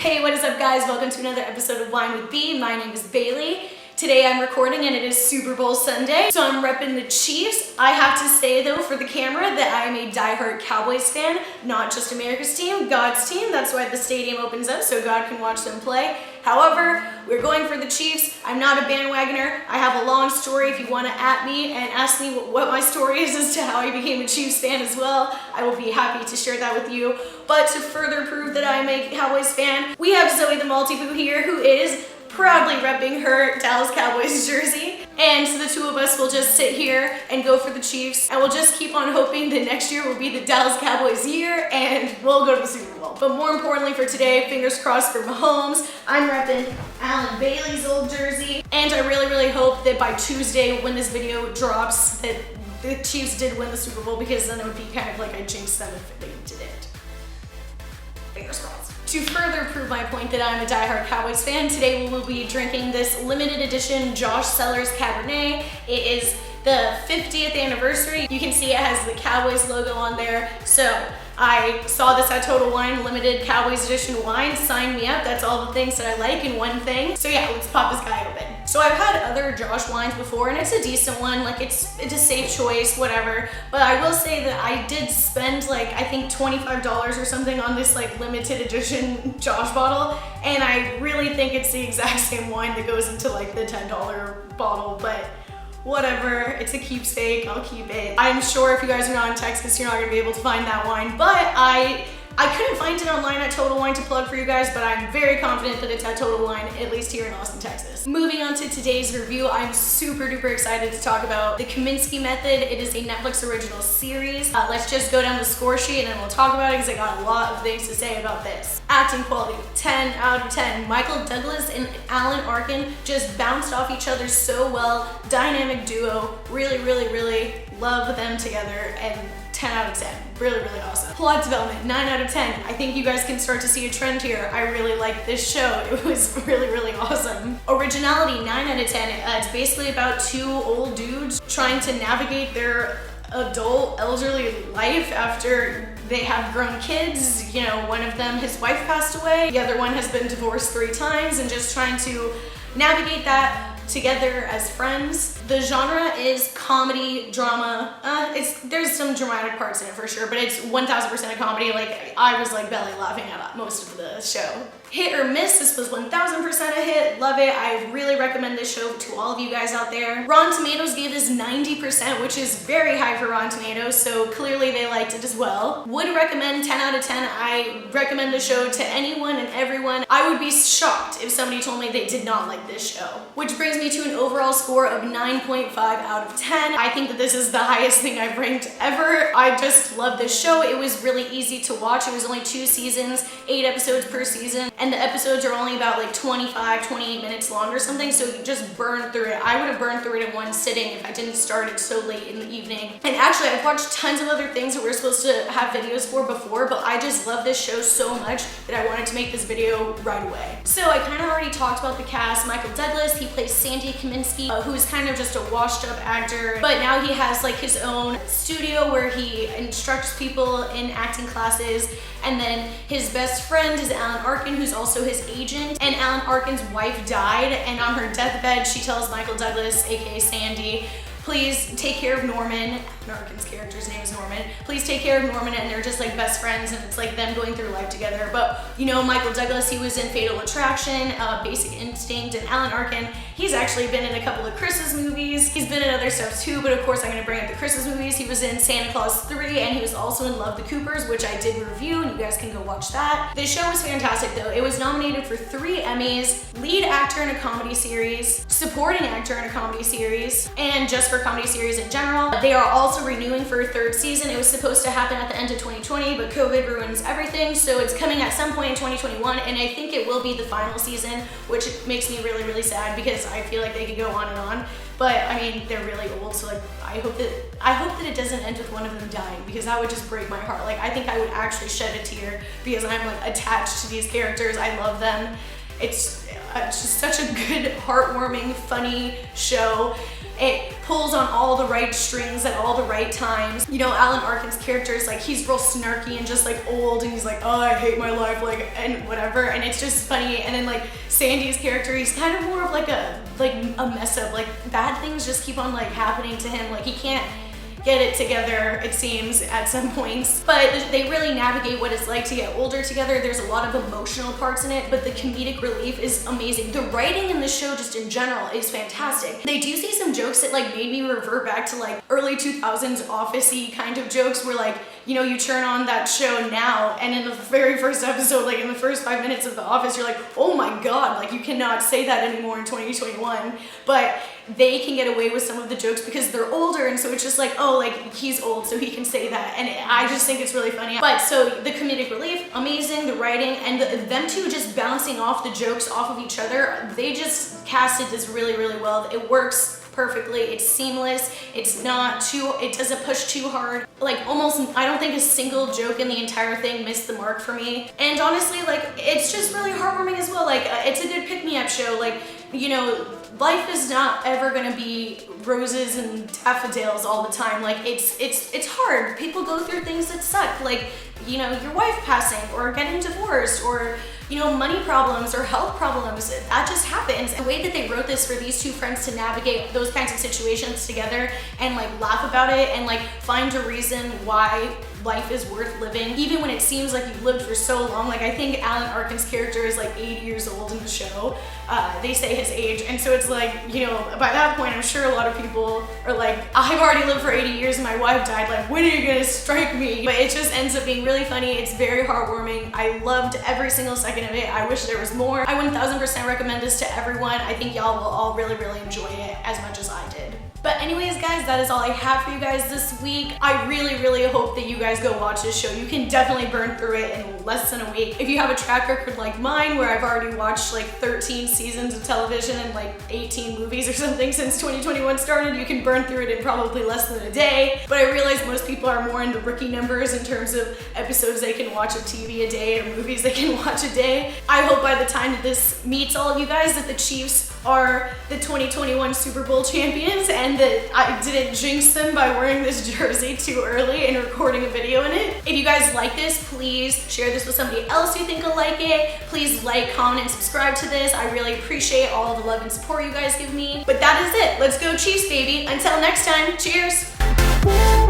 Hey, what is up guys? Welcome to another episode of Wine with B. My name is Bailey. Today I'm recording and it is Super Bowl Sunday, so I'm repping the Chiefs. I have to say though for the camera that I am a diehard Cowboys fan, not just America's team, God's team. That's why the stadium opens up so God can watch them play. However, we're going for the Chiefs. I'm not a bandwagoner. I have a long story if you want to at me and ask me what my story is as to how I became a Chiefs fan as well. I will be happy to share that with you. But to further prove that I'm a Cowboys fan, we have Zoe the Multi-Boo here who is proudly repping her Dallas Cowboys jersey. And so the two of us will just sit here and go for the Chiefs, and we'll just keep on hoping that next year will be the Dallas Cowboys year and we'll go to the Super Bowl. But more importantly for today, fingers crossed for Mahomes. I'm repping Alan Bailey's old jersey, and I really hope that by Tuesday when this video drops that the Chiefs did win the Super Bowl, because then it would be kind of like I jinxed them if they didn't. Fingers crossed. To further prove my point that I'm a diehard Cowboys fan, today we will be drinking this limited edition Josh Cellars Cabernet. It is the 50th anniversary. You can see it has the Cowboys logo on there. So I saw this at Total Wine, limited Cowboys edition wine. Sign me up. That's all the things that I like in one thing. So yeah, let's pop this guy open. So I've had other Josh wines before and it's a decent one. Like it's a safe choice, whatever. But I will say that I did spend like, I think $25 or something on this like limited edition Josh bottle. And I really think it's the exact same wine that goes into like the $10 bottle, but whatever, it's a keepsake, I'll keep it. I'm sure if you guys are not in Texas, you're not gonna be able to find that wine, but I couldn't find it online at Total Wine to plug for you guys, but I'm very confident that it's at Total Wine, at least here in Austin, Texas. Moving on to today's review, I'm super duper excited to talk about the Kominsky Method. It is a Netflix original series. Let's just go down the score sheet and then we'll talk about it because I got a lot of things to say about this. Acting quality, 10 out of 10. Michael Douglas and Alan Arkin just bounced off each other so well. Dynamic duo, really love them together, and 10 out of 10. Really awesome. Plot development, 9 out of 10. I think you guys can start to see a trend here. I really like this show. It was really awesome. Originality, 9 out of 10. It's basically about two old dudes trying to navigate their adult elderly life after they have grown kids. You know, one of them, his wife passed away. The other one has been divorced 3 times and just trying to navigate that together as friends. The genre is comedy, drama. There's some dramatic parts in it for sure, but it's 1000% a comedy. Like I was like belly laughing at most of the show. Hit or miss, this was 1000% a hit. Love it. I really recommend this show to all of you guys out there. Rotten Tomatoes gave this 90%, which is very high for Rotten Tomatoes, so clearly they liked it as well. Would recommend 10 out of 10. I recommend the show to anyone and everyone. I would be shocked if somebody told me they did not like this show. Which brings me to an overall score of 9.5 out of 10. I think that this is the highest thing I've ranked ever. I just love this show. It was really easy to watch. It was only 2 seasons, 8 episodes per season. And the episodes are only about like 25, 28 minutes long or something, so you just burn through it. I would have burned through it in one sitting if I didn't start it so late in the evening. And actually, I've watched tons of other things that we're supposed to have videos for before, but I just love this show so much that I wanted to make this video right away. So I kind of already talked about the cast. Michael Douglas, he plays Sandy Kominsky, who's kind of just a washed up actor, but now he has like his own studio where he instructs people in acting classes. And then his best friend is Alan Arkin, who's also his agent. And Alan Arkin's wife died, and on her deathbed, she tells Michael Douglas, aka Sandy, please take care of Norman. Arkin's character's name is Norman. Please take care of Norman, and they're just like best friends, and it's like them going through life together. But you know, Michael Douglas, he was in Fatal Attraction, Basic Instinct, and Alan Arkin, he's actually been in a couple of Chris's movies. He's been in other stuff too, but of course I'm gonna bring up the Chris's movies. He was in Santa Claus 3, and he was also in Love the Coopers, which I did review, and you guys can go watch that. This show was fantastic though. It was nominated for 3 Emmys, lead actor in a comedy series, supporting actor in a comedy series, and just for comedy series in general. They are also renewing for a 3rd season. It was supposed to happen at the end of 2020, but COVID ruins everything, so it's coming at some point in 2021, and I think it will be the final season, which makes me really sad because I feel like they could go on and on. But I mean, they're really old, so like I hope that it doesn't end with one of them dying, because that would just break my heart. Like I think I would actually shed a tear because I'm like attached to these characters. I love them. It's just such a good, heartwarming, funny show. It pulls on all the right strings at all the right times. You know, Alan Arkin's character is like, he's real snarky and just like old, and he's like, oh, I hate my life, like, and whatever, and it's just funny. And then like Sandy's character, he's kind of more of like a mess up, like bad things just keep on like happening to him, like he can't get it together, it seems, at some points. But they really navigate what it's like to get older together. There's a lot of emotional parts in it, but the comedic relief is amazing. The writing in the show just in general is fantastic. They do see some jokes that like made me revert back to like early 2000s office-y kind of jokes where like, you know, you turn on that show now and in the very first episode, like in the first 5 minutes of The Office, you're like, oh my God, like you cannot say that anymore in 2021. But they can get away with some of the jokes because they're older, and so it's just like, oh, like he's old so he can say that, and I just think it's really funny. But so the comedic relief, amazing, the writing, and them two just bouncing off the jokes off of each other, they just casted this really, really well. It works perfectly, it's seamless, it's not too, it doesn't push too hard. Like almost, I don't think a single joke in the entire thing missed the mark for me. And honestly, like it's just really heartwarming as well. Like it's a good pick-me-up show. Like, you know, life is not ever gonna be roses and daffodils all the time. Like it's hard. People go through things that suck. Like, you know, your wife passing or getting divorced or, you know, money problems or health problems. That just happens. The way that they wrote this for these two friends to navigate those kinds of situations together and like laugh about it and like find a reason why life is worth living, even when it seems like you've lived for so long. Like I think Alan Arkin's character is like 80 years old in the show. They say his age, and so it's like, you know, by that point I'm sure a lot of people are like, I've already lived for 80 years and my wife died, like when are you gonna strike me? But it just ends up being really funny. It's very heartwarming. I loved every single second of it. I wish there was more. I 1000% recommend this to everyone. I think y'all will all really, really enjoy it as much as I did. But anyways, guys, that is all I have for you guys this week. I really, really hope that you guys go watch this show. You can definitely burn through it in less than a week. If you have a track record like mine, where I've already watched like 13 seasons of television and like 18 movies or something since 2021 started, you can burn through it in probably less than a day. But I realize most people are more into rookie numbers in terms of episodes they can watch of TV a day or movies they can watch a day. I hope by the time that this meets all of you guys that the Chiefs are the 2021 Super Bowl champions and that I didn't jinx them by wearing this jersey too early and recording a video in it. If you guys like this, please share this with somebody else you think will like it. Please like, comment, and subscribe to this. I really appreciate all the love and support you guys give me. But that is it. Let's go Chiefs, baby. Until next time, cheers.